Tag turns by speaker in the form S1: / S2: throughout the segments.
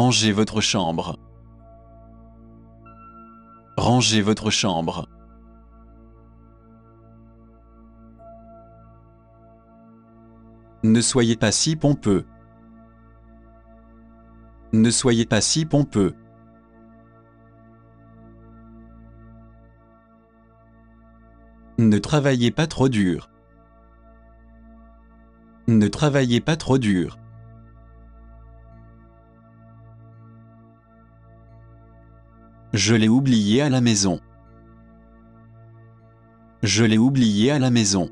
S1: Rangez votre chambre. Rangez votre chambre. Ne soyez pas si pompeux. Ne soyez pas si pompeux. Ne travaillez pas trop dur. Ne travaillez pas trop dur. Je l'ai oublié à la maison. Je l'ai oublié à la maison.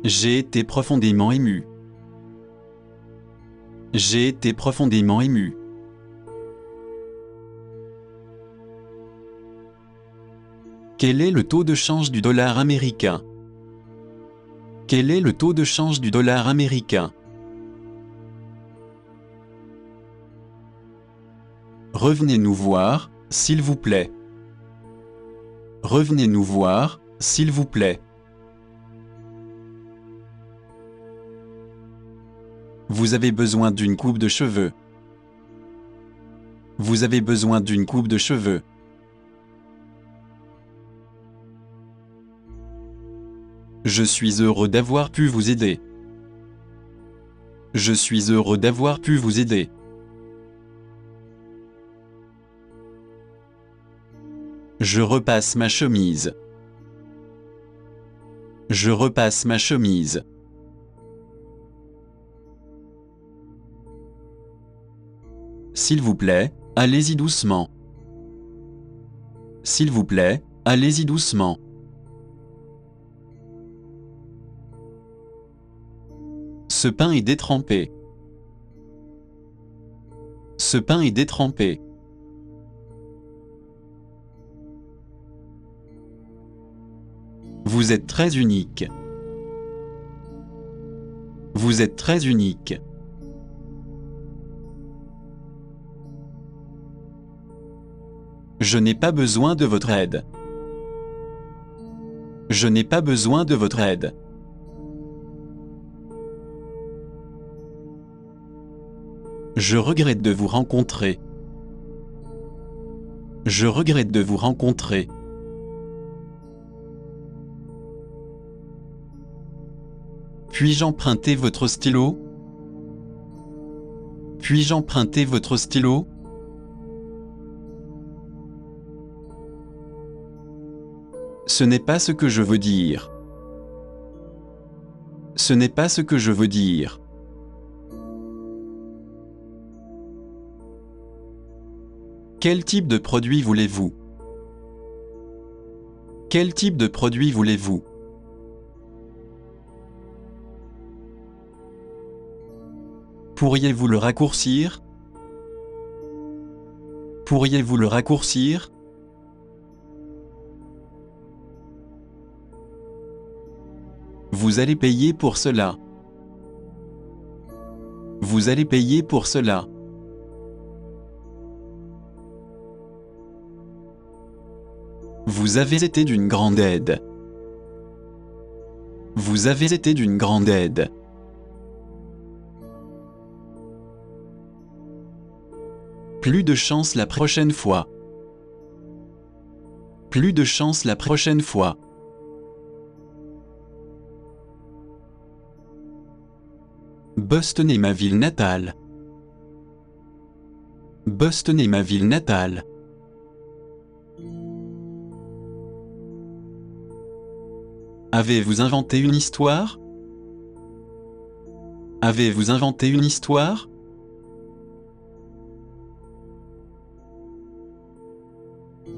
S1: J'ai été profondément ému. J'ai été profondément ému. Quel est le taux de change du dollar américain? Quel est le taux de change du dollar américain? Revenez nous voir, s'il vous plaît. Revenez nous voir, s'il vous plaît. Vous avez besoin d'une coupe de cheveux. Vous avez besoin d'une coupe de cheveux. Je suis heureux d'avoir pu vous aider. Je suis heureux d'avoir pu vous aider. Je repasse ma chemise. Je repasse ma chemise. S'il vous plaît, allez-y doucement. S'il vous plaît, allez-y doucement. Ce pain est détrempé. Ce pain est détrempé. Vous êtes très unique. Vous êtes très unique. Je n'ai pas besoin de votre aide. Je n'ai pas besoin de votre aide. Je regrette de vous rencontrer. Je regrette de vous rencontrer. Puis-je emprunter votre stylo? Puis-je emprunter votre stylo? Ce n'est pas ce que je veux dire. Ce n'est pas ce que je veux dire. Quel type de produit voulez-vous? Quel type de produit voulez-vous? Pourriez-vous le raccourcir? Pourriez-vous le raccourcir? Vous allez payer pour cela. Vous allez payer pour cela. Vous avez été d'une grande aide. Vous avez été d'une grande aide. Plus de chance la prochaine fois. Plus de chance la prochaine fois. Boston est ma ville natale. Boston est ma ville natale. Avez-vous inventé une histoire? Avez-vous inventé une histoire?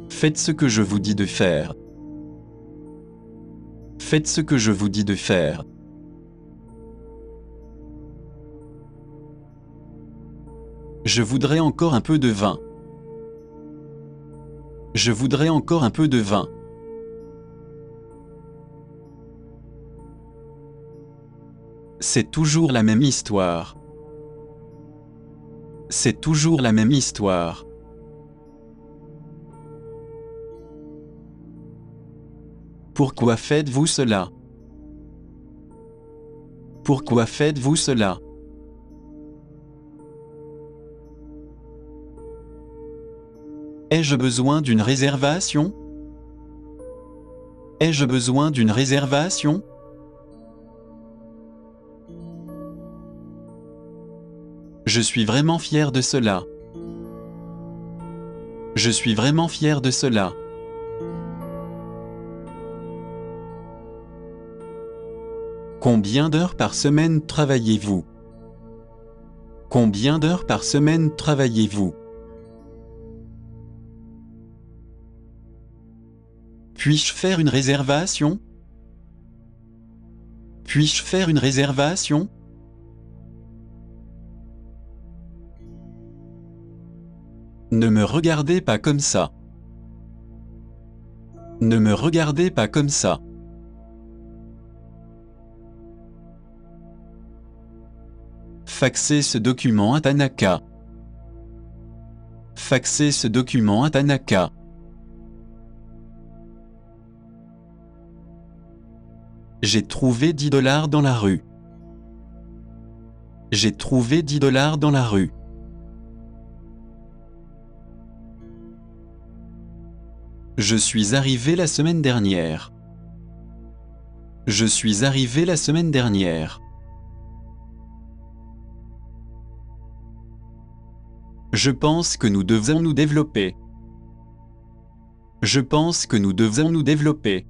S1: Faites ce que je vous dis de faire. Faites ce que je vous dis de faire. Je voudrais encore un peu de vin. Je voudrais encore un peu de vin. C'est toujours la même histoire. C'est toujours la même histoire. Pourquoi faites-vous cela? Pourquoi faites-vous cela? Ai-je besoin d'une réservation? Ai-je besoin d'une réservation? Je suis vraiment fier de cela. Je suis vraiment fier de cela. Combien d'heures par semaine travaillez-vous? Combien d'heures par semaine travaillez-vous? Puis-je faire une réservation? Puis-je faire une réservation? Ne me regardez pas comme ça. Ne me regardez pas comme ça. Faxez ce document à Tanaka. Faxez ce document à Tanaka. J'ai trouvé 10 $ dans la rue. J'ai trouvé 10 $ dans la rue. Je suis arrivé la semaine dernière. Je suis arrivé la semaine dernière. Je pense que nous devons nous développer. Je pense que nous devons nous développer.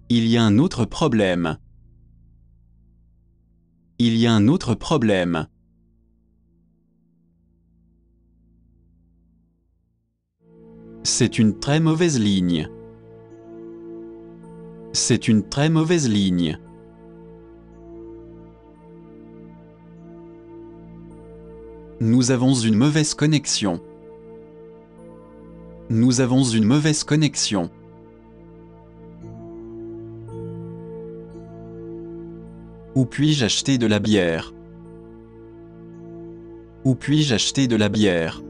S1: Il y a un autre problème. Il y a un autre problème. C'est une très mauvaise ligne. C'est une très mauvaise ligne. Nous avons une mauvaise connexion. Nous avons une mauvaise connexion. Où puis-je acheter de la bière? Où puis-je acheter de la bière?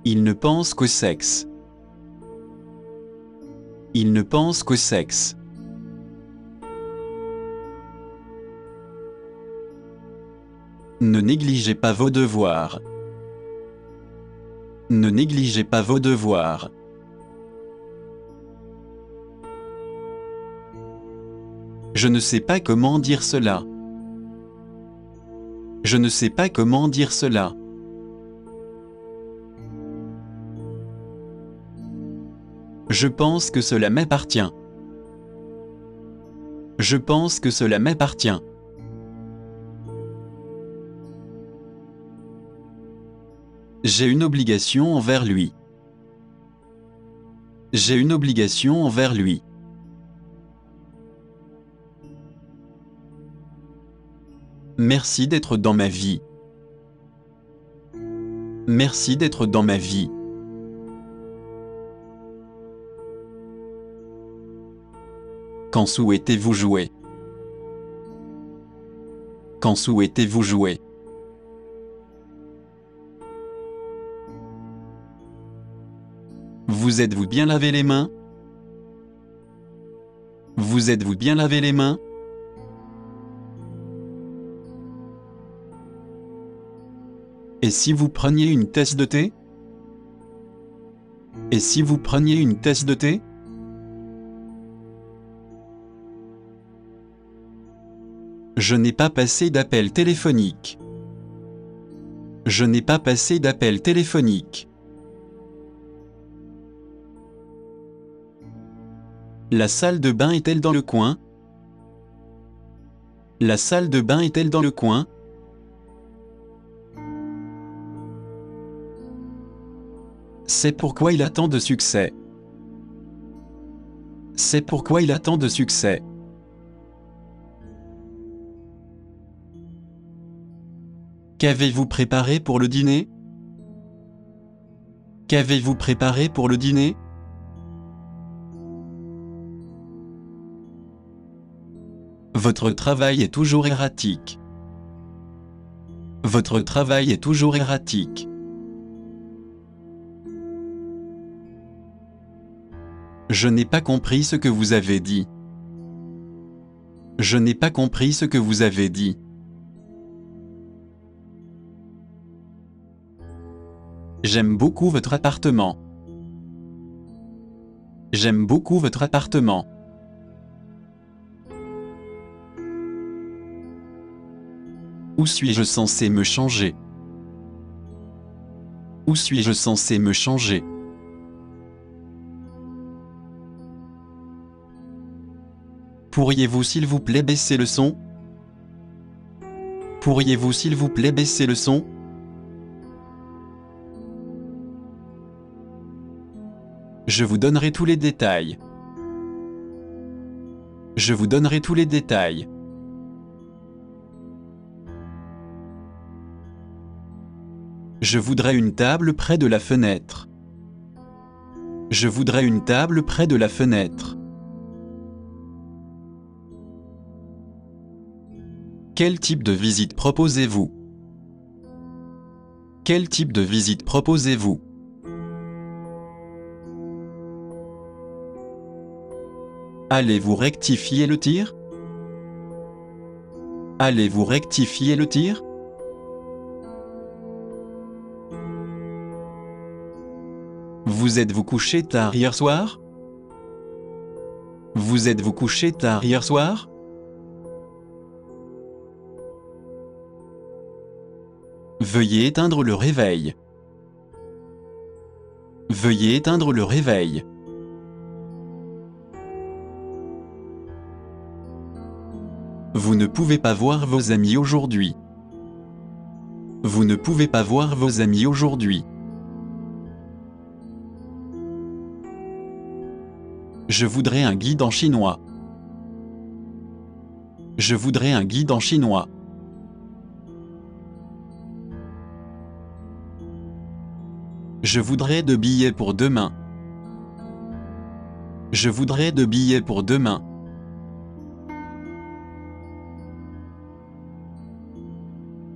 S1: Il ne pense qu'au sexe. Il ne pense qu'au sexe. Ne négligez pas vos devoirs. Ne négligez pas vos devoirs. Je ne sais pas comment dire cela. Je ne sais pas comment dire cela. Je pense que cela m'appartient. Je pense que cela m'appartient. J'ai une obligation envers lui. J'ai une obligation envers lui. Merci d'être dans ma vie. Merci d'être dans ma vie. Quand souhaitez-vous jouer? Quand souhaitez-vous jouer? Vous êtes-vous bien lavé les mains? Vous êtes-vous bien lavé les mains? Et si vous preniez une tasse de thé? Et si vous preniez une tasse de thé? Je n'ai pas passé d'appel téléphonique. Je n'ai pas passé d'appel téléphonique. La salle de bain est-elle dans le coin? La salle de bain est-elle dans le coin? C'est pourquoi il a tant de succès. C'est pourquoi il a tant de succès. Qu'avez-vous préparé pour le dîner? Qu'avez-vous préparé pour le dîner? Votre travail est toujours erratique. Votre travail est toujours erratique. Je n'ai pas compris ce que vous avez dit. Je n'ai pas compris ce que vous avez dit. J'aime beaucoup votre appartement. J'aime beaucoup votre appartement. Où suis-je censé me changer? Où suis-je censé me changer? Pourriez-vous s'il vous plaît baisser le son? Pourriez-vous s'il vous plaît baisser le son? Je vous donnerai tous les détails. Je vous donnerai tous les détails. Je voudrais une table près de la fenêtre. Je voudrais une table près de la fenêtre. Quel type de visite proposez-vous? Quel type de visite proposez-vous? Allez-vous rectifier le tir? Allez-vous rectifier le tir? Vous êtes-vous couché tard hier soir? Vous êtes-vous couché tard hier soir? Veuillez éteindre le réveil. Veuillez éteindre le réveil. Vous ne pouvez pas voir vos amis aujourd'hui. Vous ne pouvez pas voir vos amis aujourd'hui. Je voudrais un guide en chinois. Je voudrais un guide en chinois. Je voudrais 2 billets pour demain. Je voudrais 2 billets pour demain.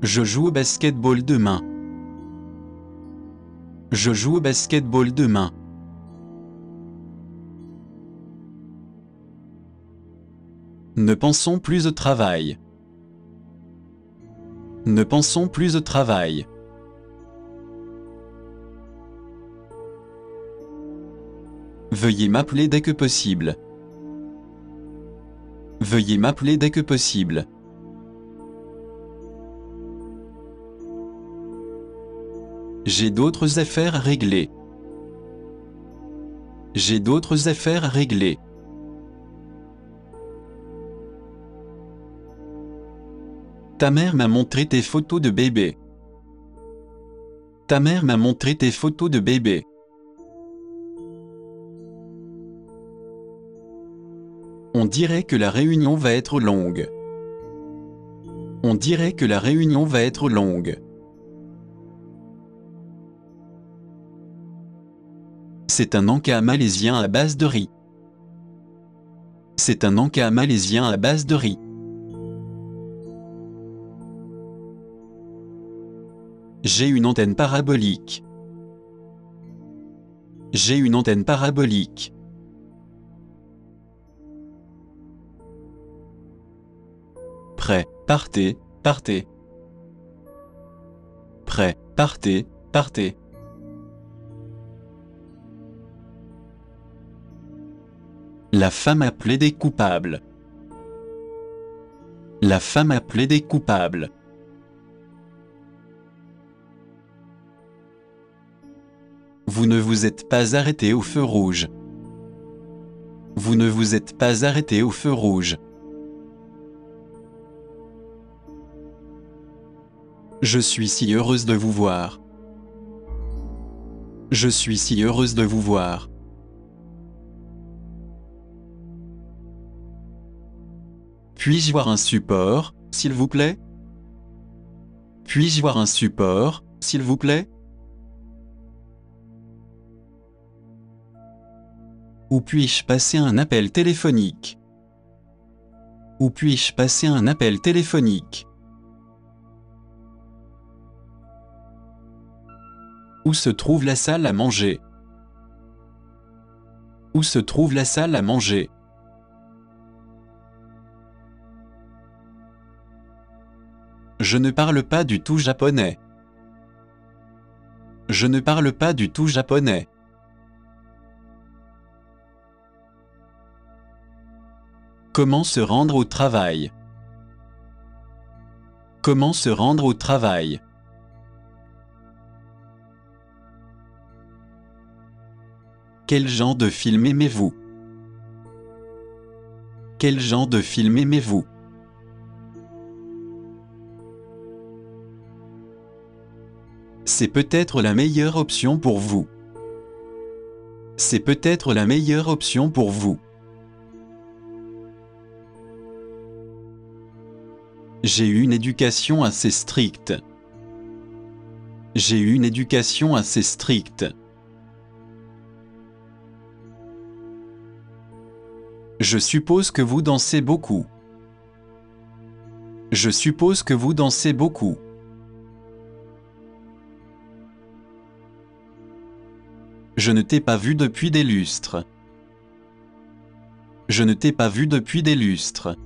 S1: Je joue au basketball demain. Je joue au basketball demain. Ne pensons plus au travail. Ne pensons plus au travail. Veuillez m'appeler dès que possible. Veuillez m'appeler dès que possible. J'ai d'autres affaires à régler. J'ai d'autres affaires à régler. Ta mère m'a montré tes photos de bébé. Ta mère m'a montré tes photos de bébé. On dirait que la réunion va être longue. On dirait que la réunion va être longue. C'est un encas malaisien à base de riz. C'est un encas malaisien à base de riz. J'ai une antenne parabolique. J'ai une antenne parabolique. Prêt, partez, partez. Prêt, partez, partez. La femme a plaidé coupable. La femme a plaidé coupable. Vous ne vous êtes pas arrêté au feu rouge. Vous ne vous êtes pas arrêté au feu rouge. Je suis si heureuse de vous voir. Je suis si heureuse de vous voir. Puis-je voir un support, s'il vous plaît? Puis-je voir un support, s'il vous plaît? Où puis-je passer un appel téléphonique? Où puis-je passer un appel téléphonique? Où se trouve la salle à manger? Où se trouve la salle à manger? Je ne parle pas du tout japonais. Je ne parle pas du tout japonais. Comment se rendre au travail? Comment se rendre au travail? Quel genre de film aimez-vous? Quel genre de film aimez-vous? C'est peut-être la meilleure option pour vous. C'est peut-être la meilleure option pour vous. J'ai eu une éducation assez stricte. J'ai eu une éducation assez stricte. Je suppose que vous dansez beaucoup. Je suppose que vous dansez beaucoup. Je ne t'ai pas vu depuis des lustres. Je ne t'ai pas vu depuis des lustres.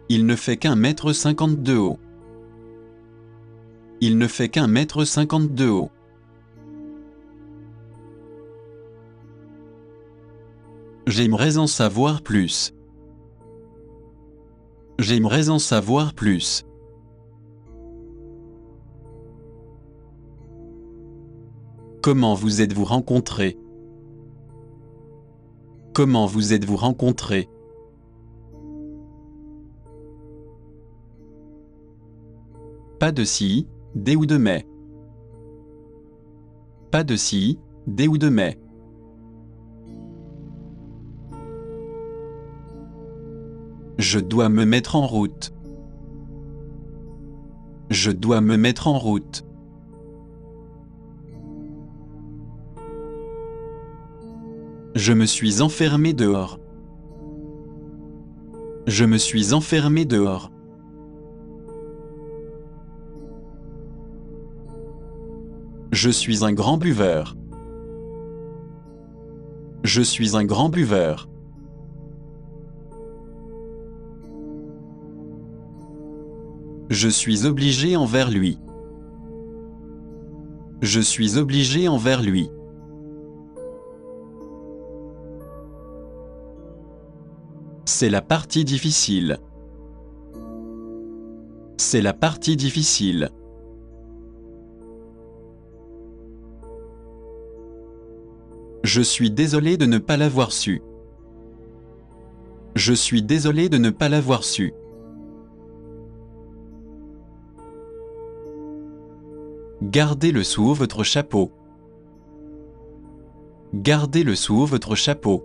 S1: Il ne fait qu'1,50 m de haut. Il ne fait qu'1,50 m de haut. J'aimerais en savoir plus. J'aimerais en savoir plus. Comment vous êtes-vous rencontrés? Comment vous êtes-vous rencontrés? Pas de si, des ou de mais. Pas de si, des ou de mais. Je dois me mettre en route. Je dois me mettre en route. Je me suis enfermé dehors. Je me suis enfermé dehors. Je suis un grand buveur. Je suis un grand buveur. Je suis obligé envers lui. Je suis obligé envers lui. C'est la partie difficile. C'est la partie difficile. Je suis désolé de ne pas l'avoir su. Je suis désolé de ne pas l'avoir su. Gardez-le sous votre chapeau. Gardez-le sous votre chapeau.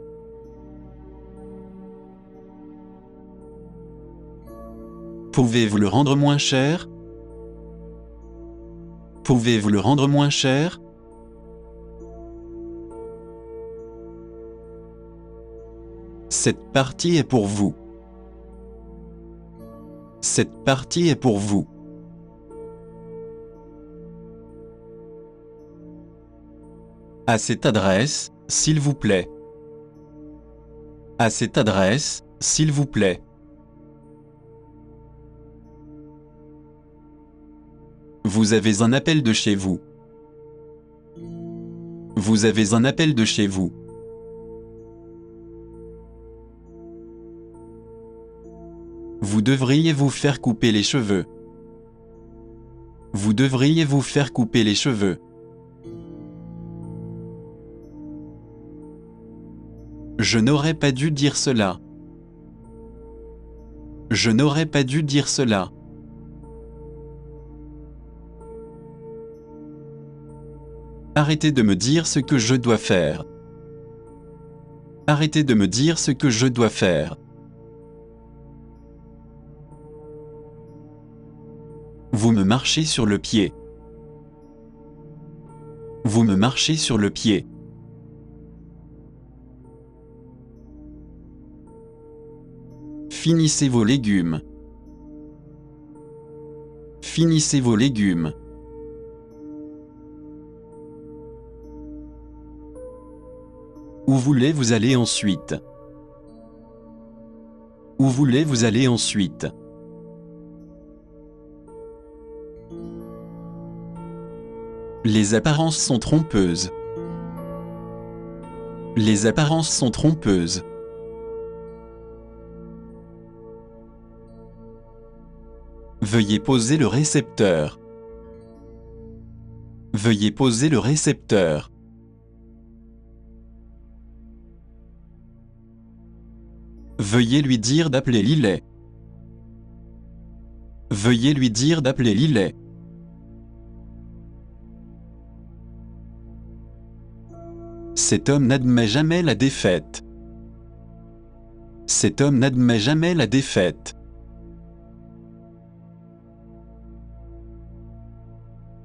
S1: Pouvez-vous le rendre moins cher? Pouvez-vous le rendre moins cher? Cette partie est pour vous. Cette partie est pour vous. À cette adresse, s'il vous plaît. À cette adresse, s'il vous plaît. Vous avez un appel de chez vous. Vous avez un appel de chez vous. Vous devriez vous faire couper les cheveux. Vous devriez vous faire couper les cheveux. Je n'aurais pas dû dire cela. Je n'aurais pas dû dire cela. Arrêtez de me dire ce que je dois faire. Arrêtez de me dire ce que je dois faire. Vous me marchez sur le pied. Vous me marchez sur le pied. Finissez vos légumes. Finissez vos légumes. Où voulez-vous aller ensuite? Où voulez-vous aller ensuite? Les apparences sont trompeuses. Les apparences sont trompeuses. Veuillez poser le récepteur. Veuillez poser le récepteur. Veuillez lui dire d'appeler Lillet. Veuillez lui dire d'appeler Lillet. Cet homme n'admet jamais la défaite. Cet homme n'admet jamais la défaite.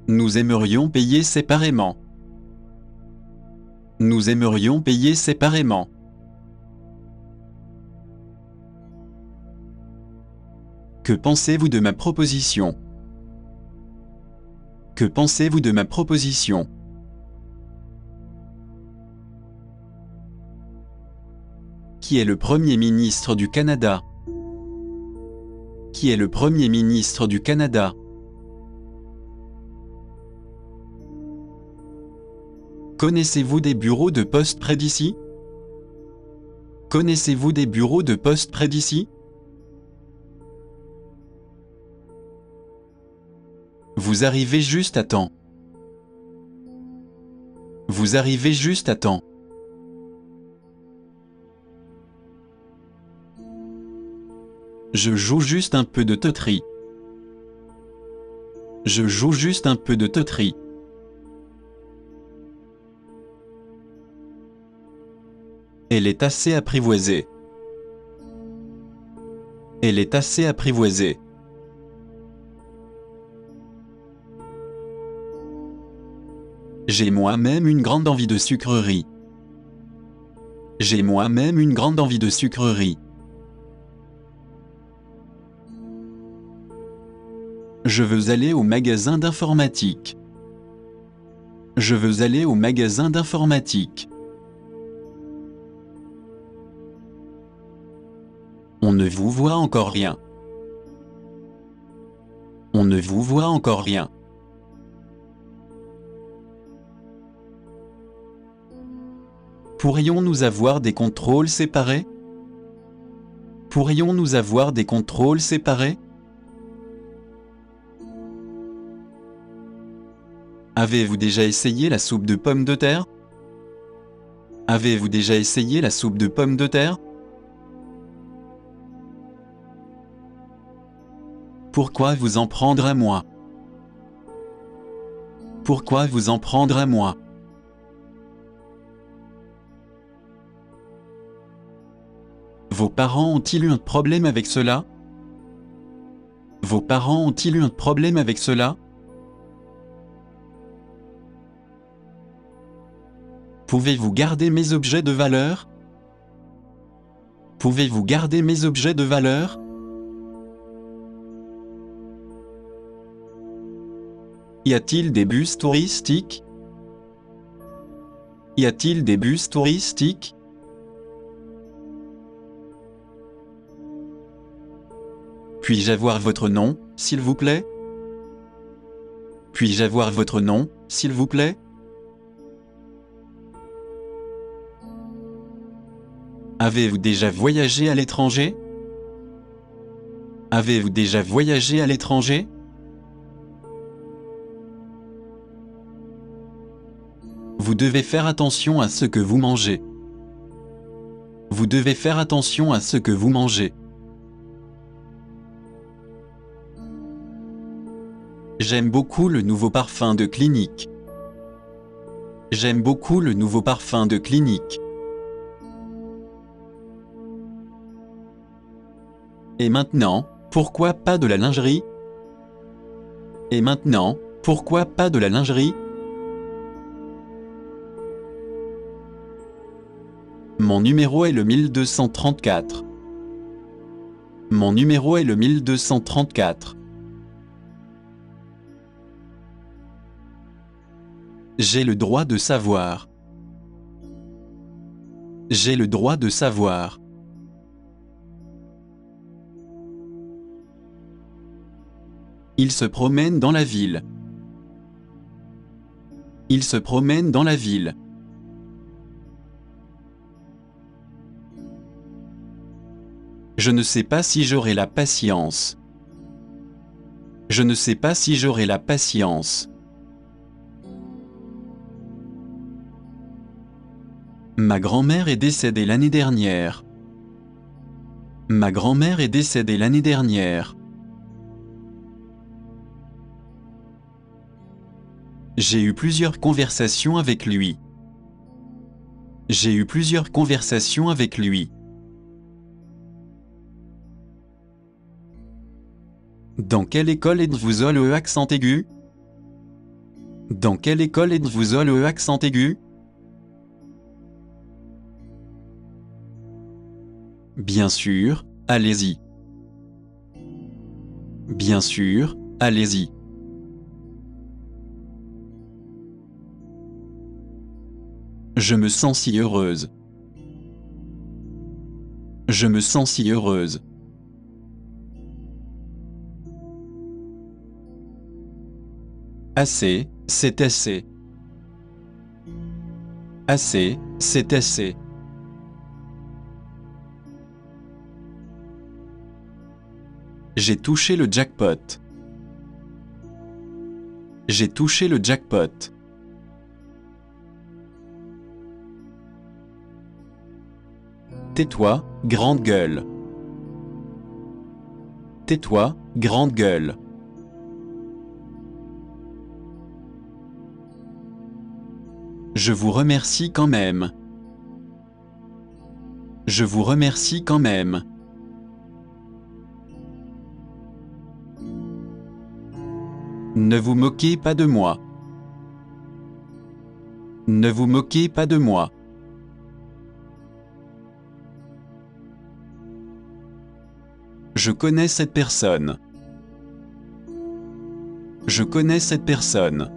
S1: Nous aimerions payer séparément. Nous aimerions payer séparément. Que pensez-vous de ma proposition? Que pensez-vous de ma proposition? Qui est le Premier ministre du Canada? Qui est le Premier ministre du Canada? Connaissez-vous des bureaux de poste près d'ici? Connaissez-vous des bureaux de poste près d'ici? Vous arrivez juste à temps. Vous arrivez juste à temps. Je joue juste un peu de teuterie. Je joue juste un peu de teuterie. Elle est assez apprivoisée. Elle est assez apprivoisée. J'ai moi-même une grande envie de sucrerie. J'ai moi-même une grande envie de sucrerie. Je veux aller au magasin d'informatique. Je veux aller au magasin d'informatique. On ne vous voit encore rien. On ne vous voit encore rien. Pourrions-nous avoir des contrôles séparés? Pourrions-nous avoir des contrôles séparés? Avez-vous déjà essayé la soupe de pommes de terre? Avez-vous déjà essayé la soupe de pommes de terre? Pourquoi vous en prendre à moi? Pourquoi vous en prendre à moi? Vos parents ont-ils eu un problème avec cela? Vos parents ont-ils eu un problème avec cela? Pouvez-vous garder mes objets de valeur? Pouvez-vous garder mes objets de valeur? Y a-t-il des bus touristiques? Y a-t-il des bus touristiques? Puis-je avoir votre nom, s'il vous plaît? Puis-je avoir votre nom, s'il vous plaît? Avez-vous déjà voyagé à l'étranger? Avez-vous déjà voyagé à l'étranger? Vous devez faire attention à ce que vous mangez. Vous devez faire attention à ce que vous mangez. J'aime beaucoup le nouveau parfum de Clinique. J'aime beaucoup le nouveau parfum de Clinique. Et maintenant, pourquoi pas de la lingerie? Et maintenant, pourquoi pas de la lingerie? Mon numéro est le 1234. Mon numéro est le 1234. J'ai le droit de savoir. J'ai le droit de savoir. Il se promène dans la ville. Il se promène dans la ville. Je ne sais pas si j'aurai la patience. Je ne sais pas si j'aurai la patience. Ma grand-mère est décédée l'année dernière. Ma grand-mère est décédée l'année dernière. J'ai eu plusieurs conversations avec lui. J'ai eu plusieurs conversations avec lui. Dans quelle école êtes-vous au accent aigu? Dans quelle école êtes-vous au accent aigu? Bien sûr, allez-y. Bien sûr, allez-y. Je me sens si heureuse. Je me sens si heureuse. Assez, c'est assez. Assez, c'est assez. J'ai touché le jackpot. J'ai touché le jackpot. Tais-toi, grande gueule. Tais-toi, grande gueule. Je vous remercie quand même. Je vous remercie quand même. Ne vous moquez pas de moi. Ne vous moquez pas de moi. Je connais cette personne. Je connais cette personne.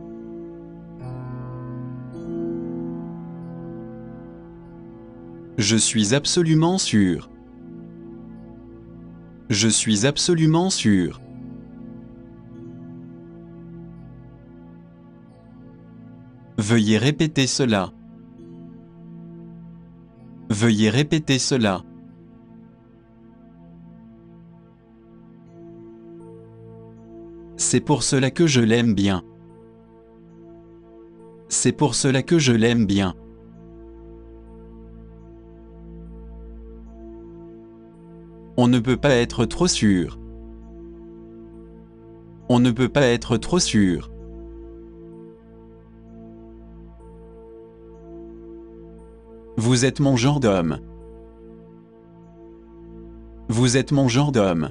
S1: Je suis absolument sûr. Je suis absolument sûr. Veuillez répéter cela. Veuillez répéter cela. C'est pour cela que je l'aime bien. C'est pour cela que je l'aime bien. On ne peut pas être trop sûr. On ne peut pas être trop sûr. Vous êtes mon genre d'homme. Vous êtes mon genre d'homme.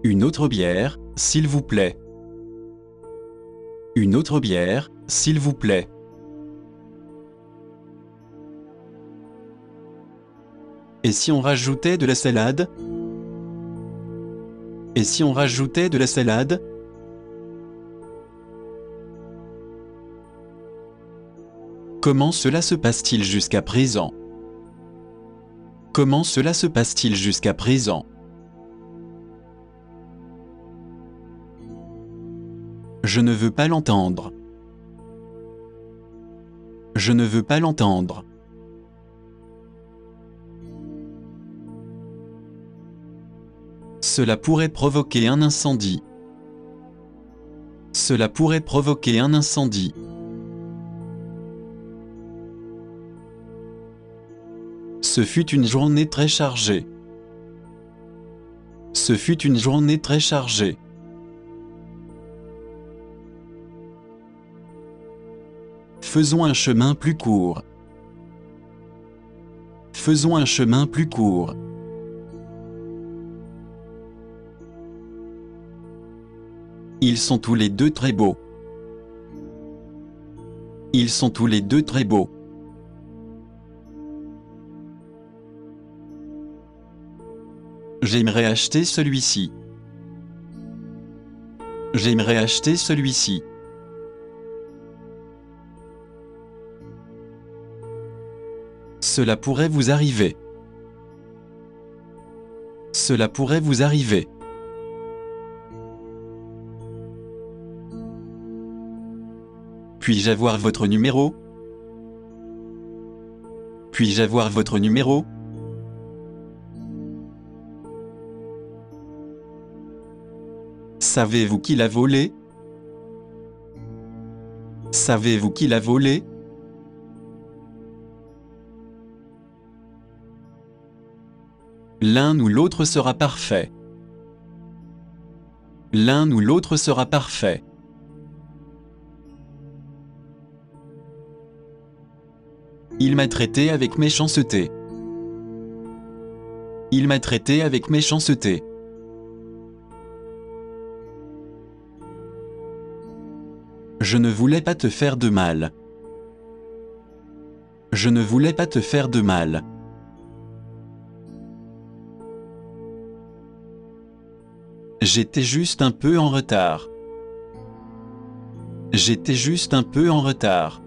S1: Une autre bière, s'il vous plaît. Une autre bière, s'il vous plaît. Et si on rajoutait de la salade? Et si on rajoutait de la salade? Comment cela se passe-t-il jusqu'à présent? Comment cela se passe-t-il jusqu'à présent? Je ne veux pas l'entendre. Je ne veux pas l'entendre. Cela pourrait provoquer un incendie. Cela pourrait provoquer un incendie. Ce fut une journée très chargée. Ce fut une journée très chargée. Faisons un chemin plus court. Faisons un chemin plus court. Ils sont tous les deux très beaux. Ils sont tous les deux très beaux. J'aimerais acheter celui-ci. J'aimerais acheter celui-ci. Cela pourrait vous arriver. Cela pourrait vous arriver. Puis-je avoir votre numéro? Puis-je avoir votre numéro? Savez-vous qui l'a volé? Savez-vous qui l'a volé? L'un ou l'autre sera parfait. L'un ou l'autre sera parfait. Il m'a traité avec méchanceté. Il m'a traité avec méchanceté. Je ne voulais pas te faire de mal. Je ne voulais pas te faire de mal. J'étais juste un peu en retard. J'étais juste un peu en retard.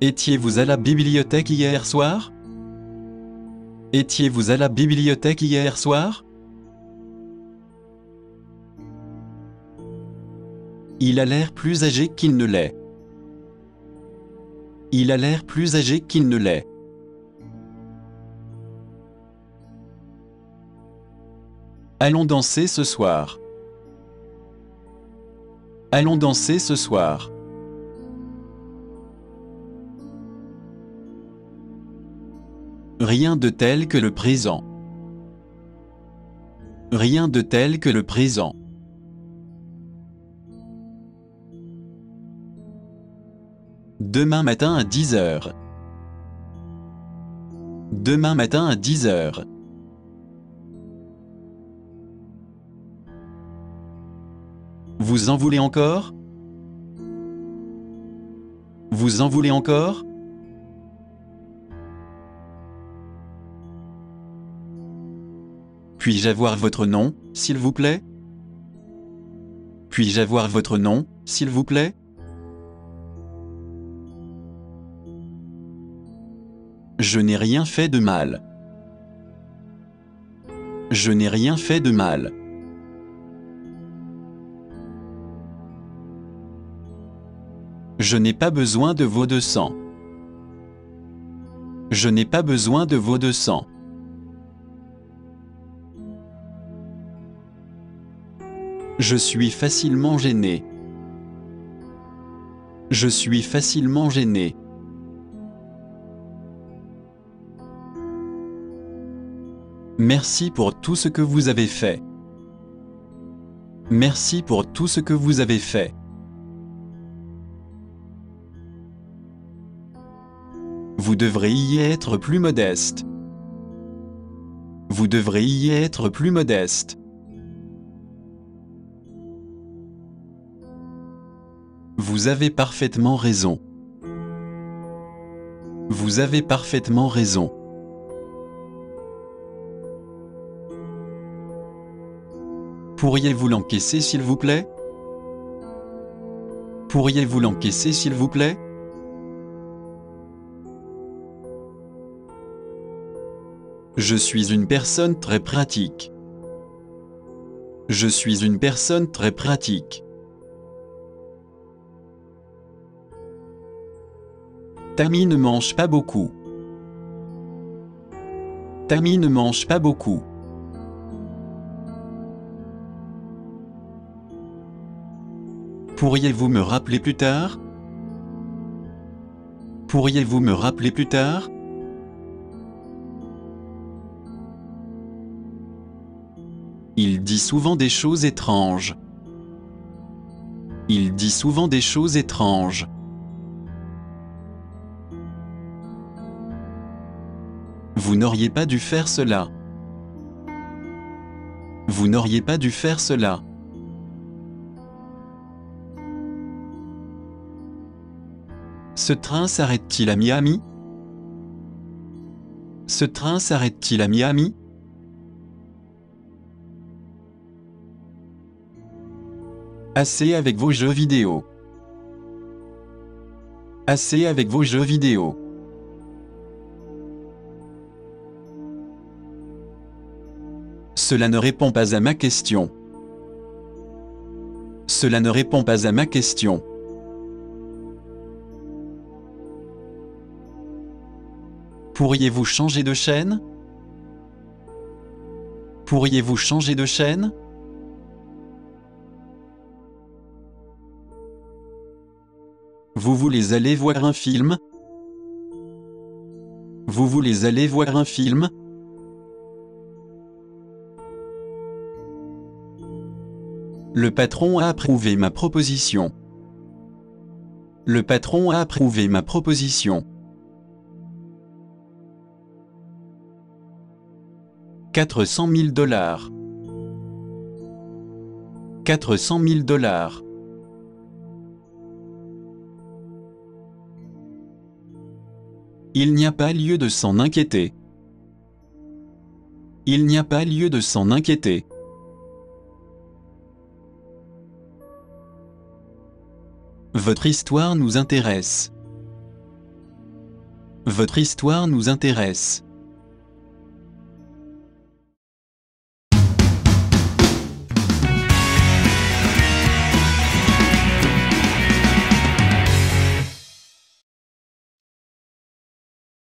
S1: Étiez-vous à la bibliothèque hier soir? Étiez-vous à la bibliothèque hier soir? Il a l'air plus âgé qu'il ne l'est. Il a l'air plus âgé qu'il ne l'est. Allons danser ce soir. Allons danser ce soir. Rien de tel que le présent. Rien de tel que le présent. Demain matin à 10 heures. Demain matin à 10 heures. Vous en voulez encore? Vous en voulez encore? Puis-je avoir votre nom, s'il vous plaît? Puis-je avoir votre nom, s'il vous plaît? Je n'ai rien fait de mal. Je n'ai rien fait de mal. Je n'ai pas besoin de vos 200. Je n'ai pas besoin de vos 200. Je suis facilement gêné. Je suis facilement gêné. Merci pour tout ce que vous avez fait. Merci pour tout ce que vous avez fait. Vous devrez y être plus modeste. Vous devrez y être plus modeste. Vous avez parfaitement raison. Vous avez parfaitement raison. Pourriez-vous l'encaisser s'il vous plaît? Pourriez-vous l'encaisser s'il vous plaît? Je suis une personne très pratique. Je suis une personne très pratique. Tammy ne mange pas beaucoup. Tammy ne mange pas beaucoup. Pourriez-vous me rappeler plus tard? Pourriez-vous me rappeler plus tard? Il dit souvent des choses étranges. Il dit souvent des choses étranges. Vous n'auriez pas dû faire cela. Vous n'auriez pas dû faire cela. Ce train s'arrête-t-il à Miami? Ce train s'arrête-t-il à Miami? Assez avec vos jeux vidéo. Assez avec vos jeux vidéo. Cela ne répond pas à ma question. Cela ne répond pas à ma question. Pourriez-vous changer de chaîne? Pourriez-vous changer de chaîne? Vous voulez aller voir un film? Vous voulez aller voir un film? Le patron a approuvé ma proposition. Le patron a approuvé ma proposition. 400 000 $. 400 000 $. Il n'y a pas lieu de s'en inquiéter. Il n'y a pas lieu de s'en inquiéter. Votre histoire nous intéresse. Votre histoire nous intéresse.